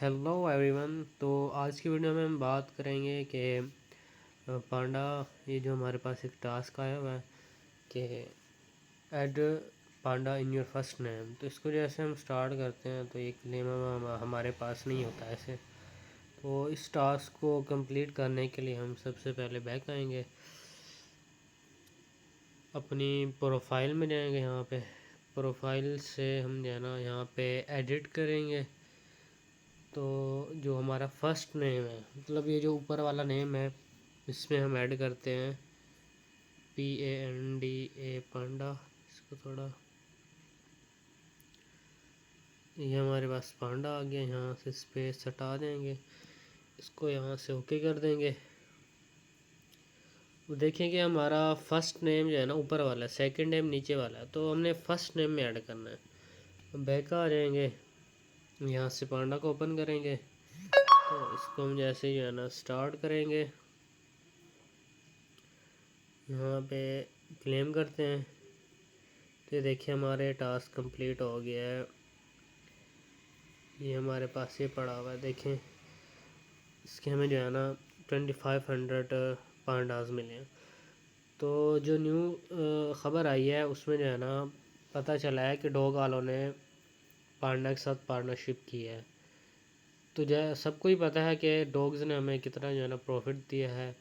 Hello everyone. तो आज की वीडियो में हम बात करेंगे कि पांडा, ये जो हमारे पास एक टास्क आया हुआ है कि add Panda in your first name. तो इसको जैसे हम स्टार्ट करते हैं तो एक नेम हमारे पास नहीं होता ऐसे। तो इस टास्क को कंप्लीट करने के लिए हम सबसे पहले बैक आएंगे, अपनी प्रोफाइल में जाएंगे। यहाँ पे प्रोफाइल से हम जो है ना यहाँ पे एडिट करेंगे। तो जो हमारा फर्स्ट नेम है, मतलब ये जो ऊपर वाला नेम है, इसमें हम ऐड करते हैं PANDA पांडा। इसको थोड़ा, ये हमारे पास पांडा आ गया। यहाँ से स्पेस हटा देंगे, इसको यहाँ से ओके कर देंगे। तो देखें कि हमारा फर्स्ट नेम जो है ना ऊपर वाला है, सेकंड नेम नीचे वाला है, तो हमने फर्स्ट नेम में ऐड करना है। बैक आ जाएंगे, यहाँ से पांडा को ओपन करेंगे। तो इसको हम जैसे ही जो है ना स्टार्ट करेंगे, यहाँ पे क्लेम करते हैं। तो देखिए हमारे टास्क कंप्लीट हो गया है। ये हमारे पास ये पड़ा हुआ है, देखें इसके हमें जो है ना 2500 पांडास मिले हैं। तो जो न्यू ख़बर आई है उसमें जो है ना पता चला है कि डॉग वालों ने पांडा के साथ पार्टनरशिप की है। तो जो सबको ही पता है कि डॉग्स ने हमें कितना जो है ना प्रॉफिट दिया है।